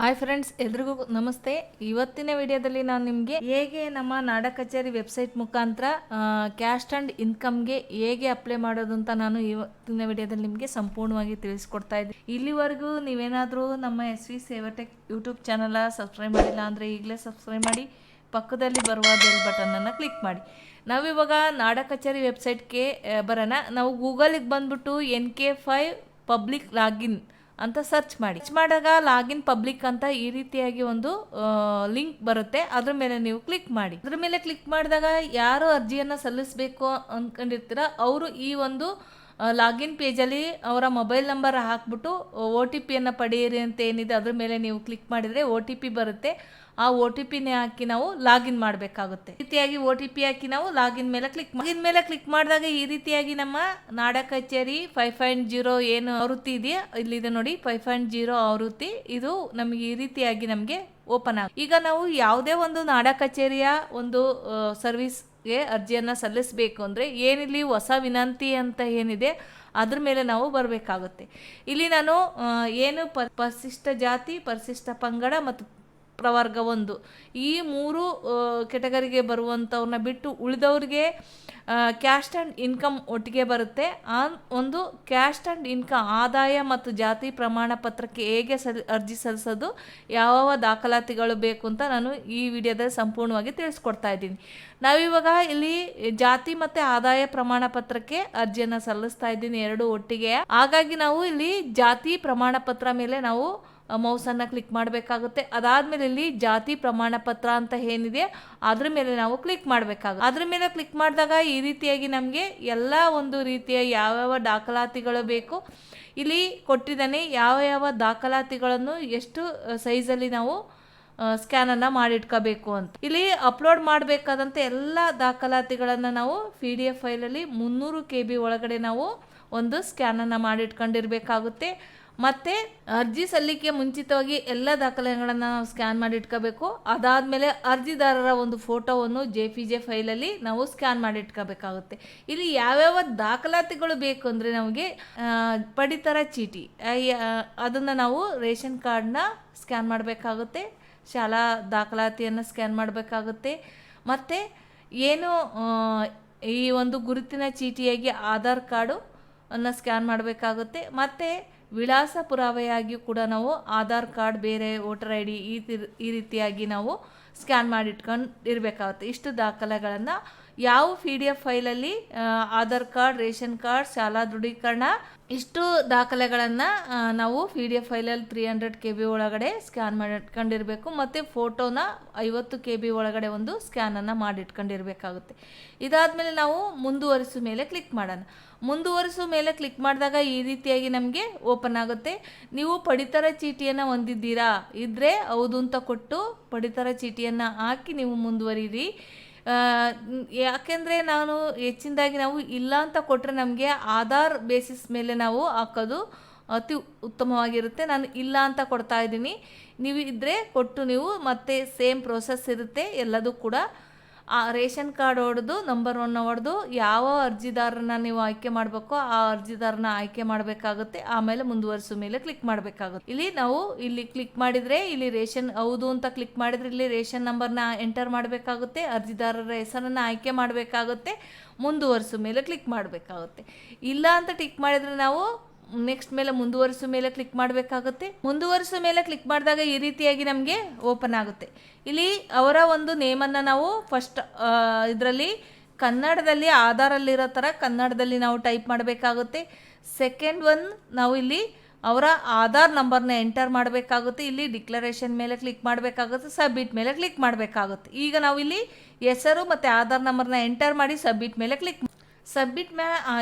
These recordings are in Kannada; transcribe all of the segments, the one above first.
ಹಾಯ್ ಫ್ರೆಂಡ್ಸ್, ಎಲ್ರಿಗೂ ನಮಸ್ತೆ. ಇವತ್ತಿನ ವಿಡಿಯೋದಲ್ಲಿ ನಾನು ನಿಮಗೆ ಹೇಗೆ ನಮ್ಮ ನಾಡ ಕಚೇರಿ ವೆಬ್ಸೈಟ್ ಮುಖಾಂತರ ಕ್ಯಾಶ್ ಆ್ಯಂಡ್ ಇನ್ಕಮ್ಗೆ ಹೇಗೆ ಅಪ್ಲೈ ಮಾಡೋದು ಅಂತ ನಾನು ಇವತ್ತಿನ ವಿಡಿಯೋದಲ್ಲಿ ನಿಮಗೆ ಸಂಪೂರ್ಣವಾಗಿ ತಿಳಿಸ್ಕೊಡ್ತಾ ಇದ್ದೀನಿ. ಇಲ್ಲಿವರೆಗೂ ನೀವೇನಾದರೂ ನಮ್ಮ SV ಸೇವಾಟೆಕ್ ಯೂಟ್ಯೂಬ್ ಚಾನಲ್ ಸಬ್ಸ್ಕ್ರೈಬ್ ಮಾಡಿಲ್ಲ ಅಂದರೆ ಈಗಲೇ ಸಬ್ಸ್ಕ್ರೈಬ್ ಮಾಡಿ, ಪಕ್ಕದಲ್ಲಿ ಬರುವ ಬೆಲ್ ಬಟನನ್ನು ಕ್ಲಿಕ್ ಮಾಡಿ. ನಾವಿವಾಗ ನಾಡ ಕಚೇರಿ ವೆಬ್ಸೈಟ್ಗೆ ಬರೋಣ. ನಾವು ಗೂಗಲಿಗೆ ಬಂದ್ಬಿಟ್ಟು NK5 ಪಬ್ಲಿಕ್ ಲಾಗಿನ್ ಅಂತ ಸರ್ಚ್ ಮಾಡಿದಾಗ ಲಾಗಿನ್ ಪಬ್ಲಿಕ್ ಅಂತ ಈ ರೀತಿಯಾಗಿ ಒಂದು ಲಿಂಕ್ ಬರುತ್ತೆ. ಅದ್ರ ಮೇಲೆ ನೀವು ಕ್ಲಿಕ್ ಮಾಡಿ. ಅದ್ರ ಮೇಲೆ ಕ್ಲಿಕ್ ಮಾಡಿದಾಗ ಯಾರು ಅರ್ಜಿಯನ್ನು ಸಲ್ಲಿಸಬೇಕು ಅಂದ್ಕೊಂಡಿರ್ತೀರ ಅವರು ಈ ಒಂದು ಲಾಗಿನ್ ಪೇಜಲ್ಲಿ ಅವರ ಮೊಬೈಲ್ ನಂಬರ್ ಹಾಕ್ಬಿಟ್ಟು OTP ಪಡೆಯಿರಿ ಅಂತ ಏನಿದೆ ಅದ್ರ ಮೇಲೆ ನೀವು ಕ್ಲಿಕ್ ಮಾಡಿದರೆ OTP ಬರುತ್ತೆ. ಆ OTP ಹಾಕಿ ನಾವು ಲಾಗಿನ್ ಮಾಡಬೇಕಾಗುತ್ತೆ. ಈ ರೀತಿಯಾಗಿ OTP ಹಾಕಿ ನಾವು ಲಾಗಿನ್ ಮೇಲೆ ಕ್ಲಿಕ್ ಮಾಡಿದಾಗ ಈ ರೀತಿಯಾಗಿ ನಮ್ಮ ನಾಡ ಕಚೇರಿ 5.0 ಏನು ಆವೃತ್ತಿ ಇದೆಯಾ ಇಲ್ಲಿದೆ ನೋಡಿ, 5.0 ಆವೃತ್ತಿ ಇದು ನಮಗೆ ಈ ರೀತಿಯಾಗಿ ನಮಗೆ ಓಪನ್ ಆಗುತ್ತೆ. ಈಗ ನಾವು ಯಾವುದೇ ಒಂದು ನಾಡ ಕಚೇರಿಯ ಒಂದು ಸರ್ವಿಸ್ಗೆ ಅರ್ಜಿಯನ್ನು ಸಲ್ಲಿಸಬೇಕು ಅಂದರೆ ಏನಿಲ್ಲಿ ಹೊಸ ವಿನಂತಿ ಅಂತ ಏನಿದೆ ಅದ್ರ ಮೇಲೆ ನಾವು ಬರಬೇಕಾಗುತ್ತೆ. ಇಲ್ಲಿ ನಾನು ಏನು ಪರಿಶಿಷ್ಟ ಜಾತಿ, ಪರಿಶಿಷ್ಟ ಪಂಗಡ ಮತ್ತು ಪ್ರವರ್ಗ 1 ಈ 3 ಕೆಟಗರಿಗೆ ಬರುವಂಥವ್ರನ್ನ ಬಿಟ್ಟು ಉಳಿದವ್ರಿಗೆ ಕ್ಯಾಶ್ ಆ್ಯಂಡ್ ಇನ್ಕಮ್ ಒಟ್ಟಿಗೆ ಬರುತ್ತೆ. ಆ ಒಂದು ಕ್ಯಾಶ್ ಆ್ಯಂಡ್ ಇನ್ಕಮ್ ಆದಾಯ ಮತ್ತು ಜಾತಿ ಪ್ರಮಾಣ ಪತ್ರಕ್ಕೆ ಹೇಗೆ ಅರ್ಜಿ ಸಲ್ಲಿಸೋದು, ಯಾವ ದಾಖಲಾತಿಗಳು ಬೇಕು ಅಂತ ನಾನು ಈ ವಿಡಿಯೋದಲ್ಲಿ ಸಂಪೂರ್ಣವಾಗಿ ತಿಳಿಸ್ಕೊಡ್ತಾ ಇದ್ದೀನಿ. ನಾವಿವಾಗ ಇಲ್ಲಿ ಜಾತಿ ಮತ್ತು ಆದಾಯ ಪ್ರಮಾಣ ಪತ್ರಕ್ಕೆ ಅರ್ಜಿಯನ್ನು ಸಲ್ಲಿಸ್ತಾ ಇದ್ದೀನಿ, ಎರಡು ಒಟ್ಟಿಗೆ. ಹಾಗಾಗಿ ನಾವು ಇಲ್ಲಿ ಜಾತಿ ಪ್ರಮಾಣ ಪತ್ರ ಮೇಲೆ ನಾವು ಮೌಸನ್ನು ಕ್ಲಿಕ್ ಮಾಡಬೇಕಾಗುತ್ತೆ. ಅದಾದಮೇಲೆ ಇಲ್ಲಿ ಜಾತಿ ಪ್ರಮಾಣ ಪತ್ರ ಅಂತ ಏನಿದೆ ಅದ್ರ ಮೇಲೆ ನಾವು ಕ್ಲಿಕ್ ಮಾಡಬೇಕಾಗುತ್ತೆ. ಅದ್ರ ಮೇಲೆ ಕ್ಲಿಕ್ ಮಾಡಿದಾಗ ಈ ರೀತಿಯಾಗಿ ನಮಗೆ ಎಲ್ಲ ಒಂದು ರೀತಿಯ ಯಾವ್ಯಾವ ದಾಖಲಾತಿಗಳು ಬೇಕು ಇಲ್ಲಿ ಕೊಟ್ಟಿದ್ದಾನೆ. ಯಾವ ದಾಖಲಾತಿಗಳನ್ನು ಎಷ್ಟು ಸೈಜಲ್ಲಿ ನಾವು ಸ್ಕ್ಯಾನನ್ನು ಮಾಡಿಟ್ಕೋಬೇಕು ಅಂತ. ಇಲ್ಲಿ ಅಪ್ಲೋಡ್ ಮಾಡಬೇಕಾದಂಥ ಎಲ್ಲ ದಾಖಲಾತಿಗಳನ್ನು ನಾವು PDF ಫೈಲಲ್ಲಿ 300 KB ಒಳಗಡೆ ನಾವು ಒಂದು ಸ್ಕ್ಯಾನನ್ನು ಮಾಡಿಟ್ಕೊಂಡಿರ್ಬೇಕಾಗುತ್ತೆ. ಮತ್ತು ಅರ್ಜಿ ಸಲ್ಲಿಕೆ ಮುಂಚಿತವಾಗಿ ಎಲ್ಲ ದಾಖಲೆಗಳನ್ನು ನಾವು ಸ್ಕ್ಯಾನ್ ಮಾಡಿ ಇಟ್ಕೋಬೇಕು. ಅದಾದಮೇಲೆ ಅರ್ಜಿದಾರರ ಒಂದು ಫೋಟೋವನ್ನು JPG ಫೈಲಲ್ಲಿ ನಾವು ಸ್ಕ್ಯಾನ್ ಮಾಡಿ ಇಟ್ಕೋಬೇಕಾಗುತ್ತೆ. ಇಲ್ಲಿ ಯಾವ್ಯಾವ ದಾಖಲಾತಿಗಳು ಬೇಕು ಅಂದರೆ ನಮಗೆ ಪಡಿತರ ಚೀಟಿ, ಅದನ್ನು ನಾವು ರೇಷನ್ ಕಾರ್ಡ್ನ ಸ್ಕ್ಯಾನ್ ಮಾಡಬೇಕಾಗುತ್ತೆ, ಶಾಲಾ ದಾಖಲಾತಿಯನ್ನು ಸ್ಕ್ಯಾನ್ ಮಾಡಬೇಕಾಗುತ್ತೆ, ಮತ್ತು ಏನು ಈ ಒಂದು ಗುರುತಿನ ಚೀಟಿಯಾಗಿ ಆಧಾರ್ ಕಾರ್ಡು ಅನ್ನು ಸ್ಕ್ಯಾನ್ ಮಾಡಬೇಕಾಗುತ್ತೆ. ಮತ್ತು ವಿಳಾಸ ಪುರಾವೆಯಾಗಿ ಕೂಡ ನಾವು ಆಧಾರ್ ಕಾರ್ಡ್, ಬೇರೆ ವೋಟರ್ ID ಈ ರೀತಿಯಾಗಿ ನಾವು ಸ್ಕ್ಯಾನ್ ಮಾಡಿಟ್ಕೊಂಡು ಇರಬೇಕಾಗುತ್ತೆ. ಇಷ್ಟು ದಾಖಲೆಗಳನ್ನು ಯಾವ PDF ಫೈಲಲ್ಲಿ ಆಧಾರ್ ಕಾರ್ಡ್, ರೇಷನ್ ಕಾರ್ಡ್, ಶಾಲಾ ದೃಢೀಕರಣ ಇಷ್ಟು ದಾಖಲೆಗಳನ್ನು ನಾವು PDF ಫೈಲಲ್ಲಿ 300 KB ಒಳಗಡೆ ಸ್ಕ್ಯಾನ್ ಮಾಡಿಟ್ಕೊಂಡಿರಬೇಕು. ಮತ್ತು ಫೋಟೋನ 50 KB ಒಳಗಡೆ ಒಂದು ಸ್ಕ್ಯಾನನ್ನು ಮಾಡಿಟ್ಕೊಂಡಿರಬೇಕಾಗುತ್ತೆ. ಇದಾದಮೇಲೆ ನಾವು ಮುಂದುವರಿಸೋ ಮೇಲೆ ಕ್ಲಿಕ್ ಮಾಡೋಣ. ಮುಂದುವರಿಸೋ ಮೇಲೆ ಕ್ಲಿಕ್ ಮಾಡಿದಾಗ ಈ ರೀತಿಯಾಗಿ ನಮಗೆ ಓಪನ್ ಆಗುತ್ತೆ. ನೀವು ಪಡಿತರ ಚೀಟಿಯನ್ನು ಹೊಂದಿದ್ದೀರಾ ಇದ್ದರೆ ಹೌದು ಅಂತ ಕೊಟ್ಟು ಪಡಿತರ ಚೀಟಿಯನ್ನು ಹಾಕಿ ನೀವು ಮುಂದುವರಿರಿ. ಯಾಕೆಂದರೆ ನಾನು ಹೆಚ್ಚಿನದಾಗಿ ನಾವು ಇಲ್ಲ ಅಂತ ಕೊಟ್ಟರೆ ನಮಗೆ ಆಧಾರ್ ಬೇಸಿಸ್ ಮೇಲೆ ನಾವು ಹಾಕೋದು ಅತಿ ಉತ್ತಮವಾಗಿರುತ್ತೆ. ನಾನು ಇಲ್ಲ ಅಂತ ಕೊಡ್ತಾ ಇದ್ದೀನಿ. ನೀವು ಇದ್ದರೆ ಕೊಟ್ಟು ನೀವು ಮತ್ತೆ ಸೇಮ್ ಪ್ರೋಸೆಸ್ ಇರುತ್ತೆ ಎಲ್ಲದೂ ಕೂಡ. ಆ ರೇಷನ್ ಕಾರ್ಡ್ ಹೊಡೆದು ನಂಬರ್ 1 ಹೊಡೆದು ಯಾವ ಅರ್ಜಿದಾರನ ನೀವು ಆಯ್ಕೆ ಮಾಡಬೇಕೋ ಆ ಅರ್ಜಿದಾರನ ಆಯ್ಕೆ ಮಾಡಬೇಕಾಗುತ್ತೆ. ಆಮೇಲೆ ಮುಂದುವರಿಸೋ ಮೇಲೆ ಕ್ಲಿಕ್ ಮಾಡಬೇಕಾಗುತ್ತೆ. ಇಲ್ಲಿ ಕ್ಲಿಕ್ ಮಾಡಿದರೆ ಇಲ್ಲಿ ರೇಷನ್ ಹೌದು ಅಂತ ಕ್ಲಿಕ್ ಮಾಡಿದರೆ ಇಲ್ಲಿ ರೇಷನ್ ನಂಬರ್ನ ಎಂಟರ್ ಮಾಡಬೇಕಾಗುತ್ತೆ, ಅರ್ಜಿದಾರರ ಹೆಸರನ್ನು ಆಯ್ಕೆ ಮಾಡಬೇಕಾಗುತ್ತೆ, ಮುಂದುವರಿಸೋ ಮೇಲೆ ಕ್ಲಿಕ್ ಮಾಡಬೇಕಾಗುತ್ತೆ. ಇಲ್ಲ ಅಂತ ಟಿಕ್ ಮಾಡಿದರೆ ನಾವು ನೆಕ್ಸ್ಟ್ ಮೇಲೆ ಮುಂದುವರಿಸೋ ಮೇಲೆ ಕ್ಲಿಕ್ ಮಾಡಬೇಕಾಗುತ್ತೆ. ಮುಂದುವರಿಸೋ ಮೇಲೆ ಕ್ಲಿಕ್ ಮಾಡಿದಾಗ ಈ ರೀತಿಯಾಗಿ ನಮಗೆ ಓಪನ್ ಆಗುತ್ತೆ. ಇಲ್ಲಿ ಅವರ ಒಂದು ನೇಮನ್ನು ನಾವು ಫಸ್ಟ್ ಇದರಲ್ಲಿ ಕನ್ನಡದಲ್ಲಿ ಆಧಾರಲ್ಲಿರೋ ಥರ ಕನ್ನಡದಲ್ಲಿ ನಾವು ಟೈಪ್ ಮಾಡಬೇಕಾಗುತ್ತೆ. ಸೆಕೆಂಡ್ ಒನ್ ನಾವು ಇಲ್ಲಿ ಅವರ ಆಧಾರ್ ನಂಬರ್ನ ಎಂಟರ್ ಮಾಡಬೇಕಾಗುತ್ತೆ. ಇಲ್ಲಿ ಡಿಕ್ಲರೇಷನ್ ಮೇಲೆ ಕ್ಲಿಕ್ ಮಾಡಬೇಕಾಗುತ್ತೆ, ಸಬ್ಮಿಟ್ ಮೇಲೆ ಕ್ಲಿಕ್ ಮಾಡಬೇಕಾಗುತ್ತೆ. ಈಗ ನಾವು ಇಲ್ಲಿ ಹೆಸರು ಮತ್ತು ಆಧಾರ್ ನಂಬರ್ನ ಎಂಟರ್ ಮಾಡಿ ಸಬ್ಮಿಟ್ ಮೇಲೆ ಸಬ್ಮಿಟ್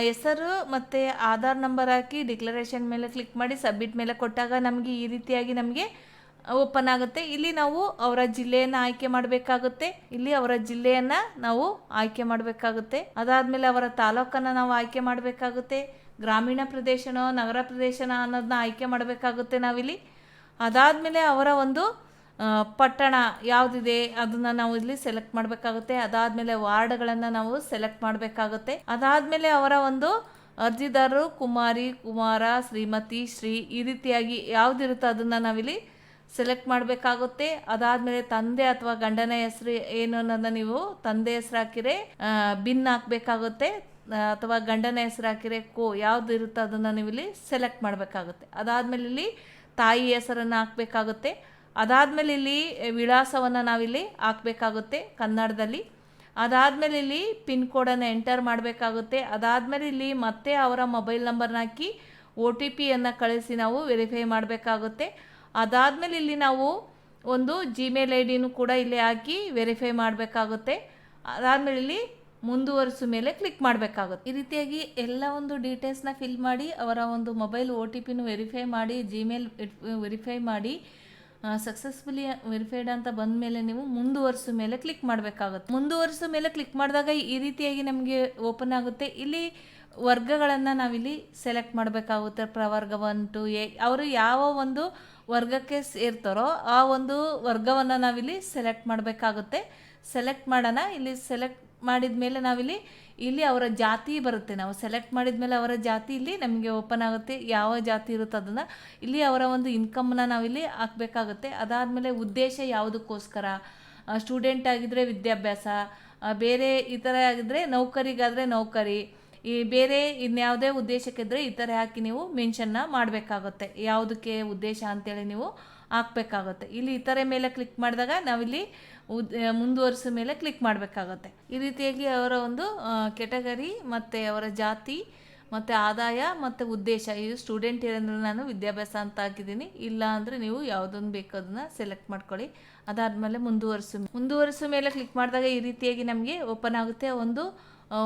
ಹೆಸರು ಮತ್ತು ಆಧಾರ್ ನಂಬರ್ ಹಾಕಿ ಡಿಕ್ಲರೇಷನ್ ಮೇಲೆ ಕ್ಲಿಕ್ ಮಾಡಿ ಸಬ್ಮಿಟ್ ಮೇಲೆ ಕೊಟ್ಟಾಗ ನಮಗೆ ಈ ರೀತಿಯಾಗಿ ನಮಗೆ ಓಪನ್ ಆಗುತ್ತೆ. ಇಲ್ಲಿ ನಾವು ಅವರ ಜಿಲ್ಲೆಯನ್ನು ಆಯ್ಕೆ ಮಾಡಬೇಕಾಗುತ್ತೆ. ಇಲ್ಲಿ ಅವರ ಜಿಲ್ಲೆಯನ್ನು ನಾವು ಆಯ್ಕೆ ಮಾಡಬೇಕಾಗುತ್ತೆ. ಅದಾದಮೇಲೆ ಅವರ ತಾಲೂಕನ್ನು ನಾವು ಆಯ್ಕೆ ಮಾಡಬೇಕಾಗುತ್ತೆ. ಗ್ರಾಮೀಣ ಪ್ರದೇಶನೋ ನಗರ ಪ್ರದೇಶನ ಅನ್ನೋದನ್ನ ಆಯ್ಕೆ ಮಾಡಬೇಕಾಗುತ್ತೆ ನಾವಿಲ್ಲಿ. ಅದಾದಮೇಲೆ ಅವರ ಒಂದು ಪಟ್ಟಣ ಯಾವುದಿದೆ ಅದನ್ನು ನಾವು ಇಲ್ಲಿ ಸೆಲೆಕ್ಟ್ ಮಾಡಬೇಕಾಗುತ್ತೆ. ಅದಾದಮೇಲೆ ವಾರ್ಡ್ಗಳನ್ನು ನಾವು ಸೆಲೆಕ್ಟ್ ಮಾಡಬೇಕಾಗುತ್ತೆ. ಅದಾದಮೇಲೆ ಅವರ ಒಂದು ಅರ್ಜಿದಾರರು ಕುಮಾರಿ, ಕುಮಾರ, ಶ್ರೀಮತಿ, ಶ್ರೀ ಈ ರೀತಿಯಾಗಿ ಯಾವುದಿರುತ್ತೋ ಅದನ್ನು ನಾವಿಲ್ಲಿ ಸೆಲೆಕ್ಟ್ ಮಾಡಬೇಕಾಗುತ್ತೆ. ಅದಾದಮೇಲೆ ತಂದೆ ಅಥವಾ ಗಂಡನ ಹೆಸರು ಏನು ಅನ್ನೋದನ್ನ ನೀವು ತಂದೆ ಹೆಸರು ಹಾಕಿರೆ ಬಿನ್ ಹಾಕಬೇಕಾಗುತ್ತೆ, ಅಥವಾ ಗಂಡನ ಹೆಸರು ಹಾಕಿರೆ ಯಾವ್ದು ಇರುತ್ತೋ ಅದನ್ನು ನೀವು ಇಲ್ಲಿ ಸೆಲೆಕ್ಟ್ ಮಾಡಬೇಕಾಗುತ್ತೆ. ಅದಾದಮೇಲೆ ಇಲ್ಲಿ ತಾಯಿ ಹೆಸರನ್ನು ಹಾಕಬೇಕಾಗುತ್ತೆ. ಅದಾದಮೇಲೆ ಇಲ್ಲಿ ವಿಳಾಸವನ್ನು ನಾವಿಲ್ಲಿ ಹಾಕಬೇಕಾಗುತ್ತೆ ಕನ್ನಡದಲ್ಲಿ. ಅದಾದಮೇಲೆ ಇಲ್ಲಿ ಪಿನ್ ಕೋಡನ್ನು ಎಂಟರ್ ಮಾಡಬೇಕಾಗುತ್ತೆ. ಅದಾದಮೇಲೆ ಇಲ್ಲಿ ಮತ್ತೆ ಅವರ ಮೊಬೈಲ್ ನಂಬರ್ನ ಹಾಕಿ OTP ಕಳಿಸಿ ನಾವು ವೆರಿಫೈ ಮಾಡಬೇಕಾಗುತ್ತೆ. ಅದಾದಮೇಲೆ ಇಲ್ಲಿ ನಾವು ಒಂದು ಜಿಮೇಲ್ ID ಕೂಡ ಇಲ್ಲಿ ಹಾಕಿ ವೆರಿಫೈ ಮಾಡಬೇಕಾಗುತ್ತೆ. ಅದಾದಮೇಲೆ ಇಲ್ಲಿ ಮುಂದುವರಿಸು ಮೇಲೆ ಕ್ಲಿಕ್ ಮಾಡಬೇಕಾಗುತ್ತೆ. ಈ ರೀತಿಯಾಗಿ ಎಲ್ಲ ಒಂದು ಡೀಟೇಲ್ಸ್ನ ಫಿಲ್ ಮಾಡಿ ಅವರ ಒಂದು ಮೊಬೈಲ್ OTP ವೆರಿಫೈ ಮಾಡಿ ಜಿಮೇಲ್ ವೆರಿಫೈ ಮಾಡಿ ಸಕ್ಸಸ್ಫುಲಿ ವೆರಿಫೈಡ್ ಅಂತ ಬಂದ ಮೇಲೆ ನೀವು ಮುಂದುವರಿಸು ಮೇಲೆ ಕ್ಲಿಕ್ ಮಾಡಬೇಕಾಗುತ್ತೆ. ಮುಂದುವರಿಸು ಮೇಲೆ ಕ್ಲಿಕ್ ಮಾಡಿದಾಗ ಈ ರೀತಿಯಾಗಿ ನಮಗೆ ಓಪನ್ ಆಗುತ್ತೆ. ಇಲ್ಲಿ ವರ್ಗಗಳನ್ನು ನಾವಿಲ್ಲಿ ಸೆಲೆಕ್ಟ್ ಮಾಡಬೇಕಾಗುತ್ತೆ. ಪ್ರವರ್ಗ 1 to 8 ಅವರು ಯಾವ ಒಂದು ವರ್ಗಕ್ಕೆ ಸೇರ್ತಾರೋ ಆ ಒಂದು ವರ್ಗವನ್ನು ನಾವಿಲ್ಲಿ ಸೆಲೆಕ್ಟ್ ಮಾಡಬೇಕಾಗುತ್ತೆ. ಸೆಲೆಕ್ಟ್ ಮಾಡೋಣ. ಇಲ್ಲಿ ಸೆಲೆಕ್ಟ್ ಮಾಡಿದ ಮೇಲೆ ಇಲ್ಲಿ ಅವರ ಜಾತಿ ಬರುತ್ತೆ. ನಾವು ಸೆಲೆಕ್ಟ್ ಮಾಡಿದ ಮೇಲೆ ಅವರ ಜಾತಿ ಇಲ್ಲಿ ನಮಗೆ ಓಪನ್ ಆಗುತ್ತೆ. ಯಾವ ಜಾತಿ ಇರುತ್ತೋ ಅದನ್ನು ಇಲ್ಲಿ ಅವರ ಒಂದು ಇನ್ಕಮ್ನ ನಾವಿಲ್ಲಿ ಹಾಕಬೇಕಾಗುತ್ತೆ. ಅದಾದಮೇಲೆ ಉದ್ದೇಶ ಯಾವುದಕ್ಕೋಸ್ಕರ, ಸ್ಟೂಡೆಂಟ್ ಆಗಿದ್ದರೆ ವಿದ್ಯಾಭ್ಯಾಸ, ಬೇರೆ ಈ ಥರ ಆಗಿದ್ದರೆ ನೌಕರಿಗಾದರೆ ನೌಕರಿ, ಈ ಬೇರೆ ಇನ್ಯಾವುದೇ ಉದ್ದೇಶಕ್ಕಿದ್ರೆ ಈ ಥರ ಹಾಕಿ ನೀವು ಮೆನ್ಷನ್ನ ಮಾಡಬೇಕಾಗುತ್ತೆ. ಯಾವುದಕ್ಕೆ ಉದ್ದೇಶ ಅಂತೇಳಿ ನೀವು ಹಾಕಬೇಕಾಗುತ್ತೆ. ಇಲ್ಲಿ ಇತರೆ ಮೇಲೆ ಕ್ಲಿಕ್ ಮಾಡಿದಾಗ ನಾವಿಲ್ಲಿ ಮುಂದುವರಿಸೋ ಮೇಲೆ ಕ್ಲಿಕ್ ಮಾಡಬೇಕಾಗುತ್ತೆ. ಈ ರೀತಿಯಾಗಿ ಅವರ ಒಂದು ಕೆಟಗರಿ ಮತ್ತು ಅವರ ಜಾತಿ ಮತ್ತು ಆದಾಯ ಮತ್ತು ಉದ್ದೇಶ, ಇದು ಸ್ಟೂಡೆಂಟ್ ಏನಂದ್ರೆ ನಾನು ವಿದ್ಯಾಭ್ಯಾಸ ಅಂತ ಹಾಕಿದ್ದೀನಿ. ಇಲ್ಲ ಅಂದರೆ ನೀವು ಯಾವುದನ್ನು ಬೇಕೋ ಅದನ್ನು ಸೆಲೆಕ್ಟ್ ಮಾಡ್ಕೊಳ್ಳಿ. ಅದಾದಮೇಲೆ ಮುಂದುವರಿಸೋ ಮೇಲೆ ಕ್ಲಿಕ್ ಮಾಡಿದಾಗ ಈ ರೀತಿಯಾಗಿ ನಮಗೆ ಓಪನ್ ಆಗುತ್ತೆ.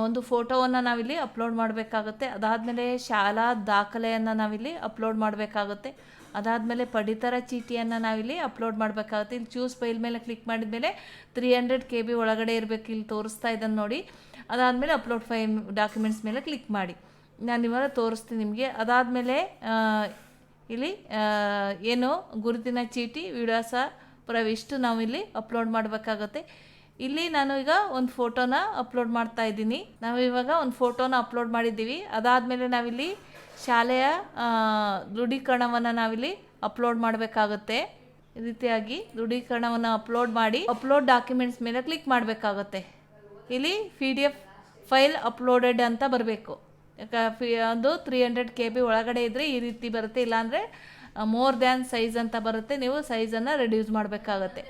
ಒಂದು ಫೋಟೋವನ್ನು ನಾವಿಲ್ಲಿ ಅಪ್ಲೋಡ್ ಮಾಡಬೇಕಾಗುತ್ತೆ. ಅದಾದಮೇಲೆ ಶಾಲಾ ದಾಖಲೆಯನ್ನು ನಾವಿಲ್ಲಿ ಅಪ್ಲೋಡ್ ಮಾಡಬೇಕಾಗುತ್ತೆ. ಅದಾದಮೇಲೆ ಪಡಿತರ ಚೀಟಿಯನ್ನು ನಾವಿಲ್ಲಿ ಅಪ್ಲೋಡ್ ಮಾಡಬೇಕಾಗುತ್ತೆ. ಇಲ್ಲಿ ಚೂಸ್ ಫೈಲ್ ಮೇಲೆ ಕ್ಲಿಕ್ ಮಾಡಿದ ಮೇಲೆ 300 KB ಒಳಗಡೆ ಇರಬೇಕು, ಇಲ್ಲಿ ತೋರಿಸ್ತಾ ಇದ್ದಾನೆ ನೋಡಿ. ಅದಾದಮೇಲೆ ಅಪ್ಲೋಡ್ ಫೈಲ್ ಡಾಕ್ಯುಮೆಂಟ್ಸ್ ಮೇಲೆ ಕ್ಲಿಕ್ ಮಾಡಿ. ನಾನು ಇವಾಗ ತೋರಿಸ್ತೀನಿ ನಿಮಗೆ. ಅದಾದಮೇಲೆ ಇಲ್ಲಿ ಏನು ಗುರುತಿನ ಚೀಟಿ, ವಿಳಾಸ ಇಷ್ಟು ನಾವಿಲ್ಲಿ ಅಪ್ಲೋಡ್ ಮಾಡಬೇಕಾಗುತ್ತೆ. ಇಲ್ಲಿ ನಾನು ಈಗ ಒಂದು ಫೋಟೋನ ಅಪ್ಲೋಡ್ ಮಾಡ್ತಾ ಇದ್ದೀನಿ. ನಾವು ಇವಾಗ ಒಂದು ಫೋಟೋನ ಅಪ್ಲೋಡ್ ಮಾಡಿದ್ದೀವಿ. ಅದಾದಮೇಲೆ ನಾವಿಲ್ಲಿ ಶಾಲೆಯ ದೃಢೀಕರಣವನ್ನು ನಾವಿಲ್ಲಿ ಅಪ್ಲೋಡ್ ಮಾಡಬೇಕಾಗುತ್ತೆ. ಈ ರೀತಿಯಾಗಿ ದೃಢೀಕರಣವನ್ನು ಅಪ್ಲೋಡ್ ಮಾಡಿ ಅಪ್ಲೋಡ್ ಡಾಕ್ಯುಮೆಂಟ್ಸ್ ಮೇಲೆ ಕ್ಲಿಕ್ ಮಾಡಬೇಕಾಗುತ್ತೆ. ಇಲ್ಲಿ PDF ಫೈಲ್ ಅಪ್ಲೋಡೆಡ್ ಅಂತ ಬರಬೇಕು. ಅದು 300 KB ಒಳಗಡೆ ಇದ್ದರೆ ಈ ರೀತಿ ಬರುತ್ತೆ. ಇಲ್ಲಾಂದರೆ ಮೋರ್ ದ್ಯಾನ್ ಸೈಜ್ ಅಂತ ಬರುತ್ತೆ. ನೀವು ಸೈಜನ್ನು ರೆಡ್ಯೂಸ್ ಮಾಡಬೇಕಾಗತ್ತೆ.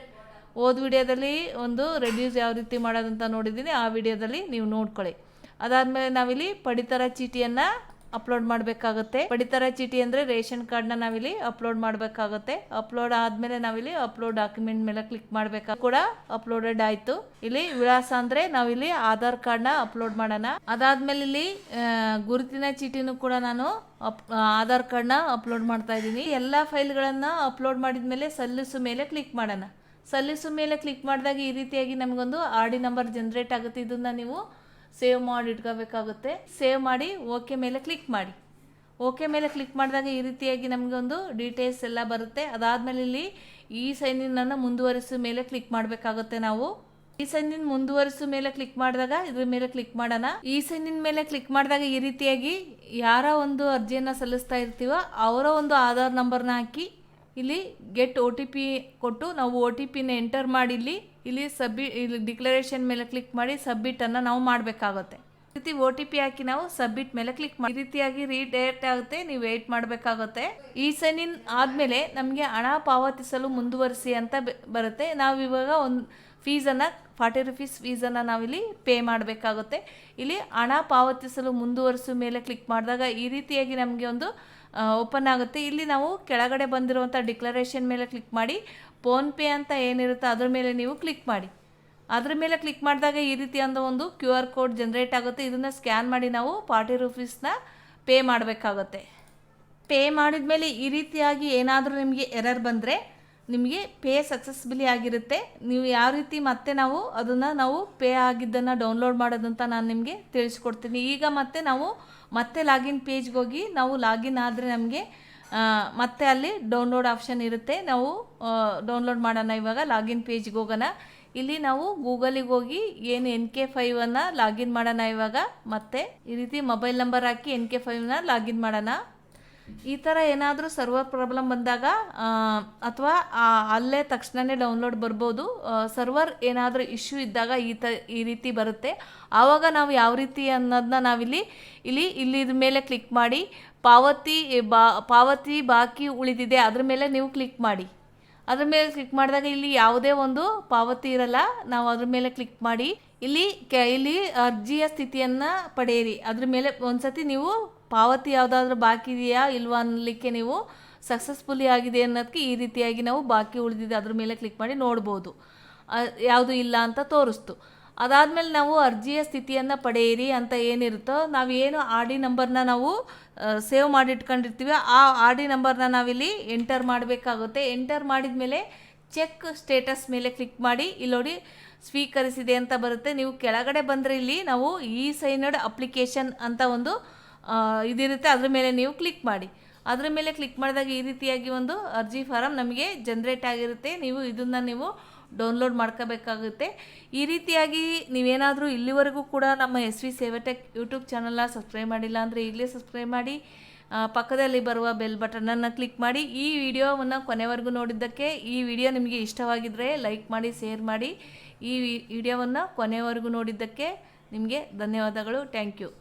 ಹೋದ ವಿಡಿಯೋದಲ್ಲಿ ಒಂದು ರೆಡ್ಯೂಸ್ ಯಾವ ರೀತಿ ಮಾಡೋದಂತ ನೋಡಿದ್ದೀನಿ, ಆ ವಿಡಿಯೋದಲ್ಲಿ ನೀವು ನೋಡ್ಕೊಳ್ಳಿ. ಅದಾದಮೇಲೆ ನಾವಿಲ್ಲಿ ಪಡಿತರ ಚೀಟಿಯನ್ನು ಅಪ್ಲೋಡ್ ಮಾಡಬೇಕಾಗುತ್ತೆ. ಪಡಿತರ ಚೀಟಿ ಅಂದರೆ ರೇಷನ್ ಕಾರ್ಡ್ನ ನಾವಿಲ್ಲಿ ಅಪ್ಲೋಡ್ ಮಾಡಬೇಕಾಗುತ್ತೆ. ಅಪ್ಲೋಡ್ ಆದಮೇಲೆ ನಾವಿಲ್ಲಿ ಅಪ್ಲೋಡ್ ಡಾಕ್ಯುಮೆಂಟ್ ಮೇಲೆ ಕ್ಲಿಕ್ ಮಾಡಬೇಕಾ ಕೂಡ ಅಪ್ಲೋಡೆಡ್ ಆಯಿತು. ಇಲ್ಲಿ ವಿಳಾಸ ಅಂದರೆ ನಾವಿಲ್ಲಿ ಆಧಾರ್ ಕಾರ್ಡ್ನ ಅಪ್ಲೋಡ್ ಮಾಡೋಣ. ಅದಾದಮೇಲೆ ಇಲ್ಲಿ ಗುರುತಿನ ಚೀಟಿನೂ ಕೂಡ ನಾನು ಆಧಾರ್ ಕಾರ್ಡ್ನ ಅಪ್ಲೋಡ್ ಮಾಡ್ತಾ ಇದ್ದೀನಿ. ಎಲ್ಲ ಫೈಲ್ಗಳನ್ನು ಅಪ್ಲೋಡ್ ಮಾಡಿದ ಮೇಲೆ ಸಲ್ಲಿಸು ಮೇಲೆ ಕ್ಲಿಕ್ ಮಾಡೋಣ. ಸಲ್ಲಿಸು ಮೇಲೆ ಕ್ಲಿಕ್ ಮಾಡಿದಾಗ ಈ ರೀತಿಯಾಗಿ ನಮಗೊಂದು RD ನಂಬರ್ ಜನ್ರೇಟ್ ಆಗುತ್ತೆ. ಇದನ್ನು ನೀವು ಸೇವ್ ಮಾಡಿ ಇಟ್ಕೋಬೇಕಾಗುತ್ತೆ. ಸೇವ್ ಮಾಡಿ ಓಕೆ ಮೇಲೆ ಕ್ಲಿಕ್ ಮಾಡಿ. ಓಕೆ ಮೇಲೆ ಕ್ಲಿಕ್ ಮಾಡಿದಾಗ ಈ ರೀತಿಯಾಗಿ ನಮಗೊಂದು ಡೀಟೇಲ್ಸ್ ಎಲ್ಲ ಬರುತ್ತೆ. ಅದಾದಮೇಲೆ ಇಲ್ಲಿ ಈ ಸೈನ್ ಇನ್ ಮುಂದುವರಿಸೋ ಮೇಲೆ ಕ್ಲಿಕ್ ಮಾಡಬೇಕಾಗುತ್ತೆ. ನಾವು ಈ ಸೈನ್ ಇನ್ ಮುಂದುವರಿಸೋ ಮೇಲೆ ಕ್ಲಿಕ್ ಮಾಡಿದಾಗ ಇದ್ರ ಮೇಲೆ ಕ್ಲಿಕ್ ಮಾಡೋಣ. ಈ ಸೈನ್ ಇನ್ ಮೇಲೆ ಕ್ಲಿಕ್ ಮಾಡಿದಾಗ ಈ ರೀತಿಯಾಗಿ ಯಾರ ಒಂದು ಅರ್ಜಿಯನ್ನು ಸಲ್ಲಿಸ್ತಾ ಇರ್ತೀವೋ ಅವರ ಒಂದು ಆಧಾರ್ ನಂಬರ್ನ ಹಾಕಿ ಇಲ್ಲಿ ಗೆಟ್ OTP ಕೊಟ್ಟು ನಾವು OTPನ ಎಂಟರ್ ಮಾಡಿ ಇಲ್ಲಿ ಇಲ್ಲಿ ಡಿಕ್ಲರೇಷನ್ ಮೇಲೆ ಕ್ಲಿಕ್ ಮಾಡಿ ಸಬ್ಮಿಟನ್ನು ನಾವು ಮಾಡಬೇಕಾಗುತ್ತೆ. ಈ ರೀತಿ OTP ಹಾಕಿ ನಾವು ಸಬ್ಮಿಟ್ ಮೇಲೆ ಕ್ಲಿಕ್ ಮಾಡಿ. ಈ ರೀತಿಯಾಗಿ ರೀಡೈರೆಕ್ಟ್ ಆಗುತ್ತೆ, ನೀವು ವೆಯ್ಟ್ ಮಾಡಬೇಕಾಗುತ್ತೆ. ಈ ಸೈನ್ ಇನ್ ಆದಮೇಲೆ ನಮಗೆ ಹಣ ಪಾವತಿಸಲು ಮುಂದುವರಿಸಿ ಅಂತ ಬರುತ್ತೆ. ನಾವು ಇವಾಗ ಒಂದು ಫೀಸನ್ನು 40 rupees ಫೀಸನ್ನು ನಾವಿಲ್ಲಿ ಪೇ ಮಾಡಬೇಕಾಗುತ್ತೆ. ಇಲ್ಲಿ ಹಣ ಪಾವತಿಸಲು ಮುಂದುವರಿಸೋ ಮೇಲೆ ಕ್ಲಿಕ್ ಮಾಡಿದಾಗ ಈ ರೀತಿಯಾಗಿ ನಮಗೆ ಒಂದು ಓಪನ್ ಆಗುತ್ತೆ. ಇಲ್ಲಿ ನಾವು ಕೆಳಗಡೆ ಬಂದಿರುವಂಥ ಡಿಕ್ಲರೇಷನ್ ಮೇಲೆ ಕ್ಲಿಕ್ ಮಾಡಿ ಫೋನ್ಪೇ ಅಂತ ಏನಿರುತ್ತೆ ಅದ್ರ ಮೇಲೆ ನೀವು ಕ್ಲಿಕ್ ಮಾಡಿ. ಅದ್ರ ಮೇಲೆ ಕ್ಲಿಕ್ ಮಾಡಿದಾಗ ಈ ರೀತಿಯಾದ ಒಂದು QR ಕೋಡ್ ಜನ್ರೇಟ್ ಆಗುತ್ತೆ. ಇದನ್ನು ಸ್ಕ್ಯಾನ್ ಮಾಡಿ ನಾವು 40 rupeesನ ಪೇ ಮಾಡಬೇಕಾಗುತ್ತೆ. ಪೇ ಮಾಡಿದ ಮೇಲೆ ಈ ರೀತಿಯಾಗಿ ಏನಾದರೂ ನಿಮಗೆ ಎರರ್ ಬಂದರೆ ನಿಮಗೆ ಪೇ ಸಕ್ಸಸ್ಫುಲಿ ಆಗಿರುತ್ತೆ. ನೀವು ಯಾವ ರೀತಿ ಮತ್ತೆ ನಾವು ಪೇ ಆಗಿದ್ದನ್ನು ಡೌನ್ಲೋಡ್ ಮಾಡೋದಂತ ನಾನು ನಿಮಗೆ ತಿಳಿಸ್ಕೊಡ್ತೀನಿ. ಈಗ ಮತ್ತೆ ಲಾಗಿನ್ ಪೇಜ್ಗೆ ಹೋಗಿ ನಾವು ಲಾಗಿನ್ ಆದರೆ ನಮಗೆ ಮತ್ತೆ ಅಲ್ಲಿ ಡೌನ್ಲೋಡ್ ಆಪ್ಷನ್ ಇರುತ್ತೆ. ನಾವು ಡೌನ್ಲೋಡ್ ಮಾಡೋಣ. ಇವಾಗ ಲಾಗಿನ್ ಪೇಜ್ಗೆ ಹೋಗೋಣ. ಇಲ್ಲಿ ನಾವು ಗೂಗಲಿಗೆ ಹೋಗಿ ಏನು NK5 ಲಾಗಿನ್ ಮಾಡೋಣ. ಇವಾಗ ಮತ್ತೆ ಈ ರೀತಿ ಮೊಬೈಲ್ ನಂಬರ್ ಹಾಕಿ NK5 ಲಾಗಿನ್ ಮಾಡೋಣ. ಈ ಥರ ಏನಾದರೂ ಸರ್ವರ್ ಪ್ರಾಬ್ಲಮ್ ಬಂದಾಗ ಅಥವಾ ಅಲ್ಲೇ ತಕ್ಷಣವೇ ಡೌನ್ಲೋಡ್ ಬರ್ಬೋದು. ಸರ್ವರ್ ಏನಾದರೂ ಇಶ್ಯೂ ಇದ್ದಾಗ ಈ ರೀತಿ ಬರುತ್ತೆ. ಆವಾಗ ನಾವು ಯಾವ ರೀತಿ ಅನ್ನೋದನ್ನ ನಾವಿಲ್ಲಿ ಇದ್ರ ಮೇಲೆ ಕ್ಲಿಕ್ ಮಾಡಿ ಪಾವತಿ ಬಾಕಿ ಉಳಿದಿದೆ ಅದ್ರ ಮೇಲೆ ನೀವು ಕ್ಲಿಕ್ ಮಾಡಿ. ಅದ್ರ ಮೇಲೆ ಕ್ಲಿಕ್ ಮಾಡಿದಾಗ ಇಲ್ಲಿ ಯಾವುದೇ ಒಂದು ಪಾವತಿ ಇರಲ್ಲ. ನಾವು ಅದ್ರ ಮೇಲೆ ಕ್ಲಿಕ್ ಮಾಡಿ ಇಲ್ಲಿ ಅರ್ಜಿಯ ಸ್ಥಿತಿಯನ್ನು ಪಡೆಯಿರಿ. ಅದ್ರ ಮೇಲೆ ಒಂದ್ಸತಿ ನೀವು ಪಾವತಿ ಯಾವುದಾದ್ರೂ ಬಾಕಿ ಇದೆಯಾ ಇಲ್ವಾ ಅನ್ನಲಿಕ್ಕೆ ನೀವು ಸಕ್ಸಸ್ಫುಲಿ ಆಗಿದೆ ಅನ್ನೋದಕ್ಕೆ ಈ ರೀತಿಯಾಗಿ ನಾವು ಬಾಕಿ ಉಳಿದಿದೆ ಅದ್ರ ಮೇಲೆ ಕ್ಲಿಕ್ ಮಾಡಿ ನೋಡ್ಬೋದು. ಯಾವುದು ಇಲ್ಲ ಅಂತ ತೋರಿಸ್ತು. ಅದಾದಮೇಲೆ ನಾವು ಅರ್ಜಿಯ ಸ್ಥಿತಿಯನ್ನು ಪಡೆಯಿರಿ ಅಂತ ಏನಿರುತ್ತೋ, ನಾವೇನು ಆರ್ ಡಿ ನಂಬರ್ನ ನಾವು ಸೇವ್ ಮಾಡಿಟ್ಕೊಂಡಿರ್ತೀವಿ ಆ ಆರ್ ಡಿ ನಂಬರ್ನ ನಾವಿಲ್ಲಿ ಎಂಟರ್ ಮಾಡಬೇಕಾಗುತ್ತೆ. ಎಂಟರ್ ಮಾಡಿದ ಮೇಲೆ ಚೆಕ್ ಸ್ಟೇಟಸ್ ಮೇಲೆ ಕ್ಲಿಕ್ ಮಾಡಿ. ಇಲ್ಲಿ ನೋಡಿ ಸ್ವೀಕರಿಸಿದೆ ಅಂತ ಬರುತ್ತೆ. ನೀವು ಕೆಳಗಡೆ ಬಂದರೆ ಇಲ್ಲಿ ನಾವು ಸೈನ್ಡ್ ಅಪ್ಲಿಕೇಶನ್ ಅಂತ ಒಂದು ಇದಿರುತ್ತೆ, ಅದ್ರ ಮೇಲೆ ನೀವು ಕ್ಲಿಕ್ ಮಾಡಿ. ಅದ್ರ ಮೇಲೆ ಕ್ಲಿಕ್ ಮಾಡಿದಾಗ ಈ ರೀತಿಯಾಗಿ ಒಂದು ಅರ್ಜಿ ಫಾರಮ್ ನಮಗೆ ಜನ್ರೇಟ್ ಆಗಿರುತ್ತೆ. ನೀವು ಡೌನ್ಲೋಡ್ ಮಾಡ್ಕೋಬೇಕಾಗುತ್ತೆ. ಈ ರೀತಿಯಾಗಿ ನೀವೇನಾದರೂ ಇಲ್ಲಿವರೆಗೂ ಕೂಡ ನಮ್ಮ SV ಸೇವಾಟೆಕ್ ಯೂಟ್ಯೂಬ್ ಚಾನಲ್ನ ಸಬ್ಸ್ಕ್ರೈಬ್ ಮಾಡಿಲ್ಲ ಅಂದರೆ ಈಗಲೇ ಸಬ್ಸ್ಕ್ರೈಬ್ ಮಾಡಿ, ಪಕ್ಕದಲ್ಲಿ ಬರುವ ಬೆಲ್ ಬಟನನ್ನು ಕ್ಲಿಕ್ ಮಾಡಿ. ಈ ವಿಡಿಯೋವನ್ನು ಕೊನೆವರೆಗೂ ನೋಡಿದ್ದಕ್ಕೆ, ಈ ವಿಡಿಯೋ ನಿಮಗೆ ಇಷ್ಟವಾಗಿದ್ದರೆ ಲೈಕ್ ಮಾಡಿ, ಶೇರ್ ಮಾಡಿ. ಈ ವಿಡಿಯೋವನ್ನು ಕೊನೆವರೆಗೂ ನೋಡಿದ್ದಕ್ಕೆ ನಿಮಗೆ ಧನ್ಯವಾದಗಳು. Thank you.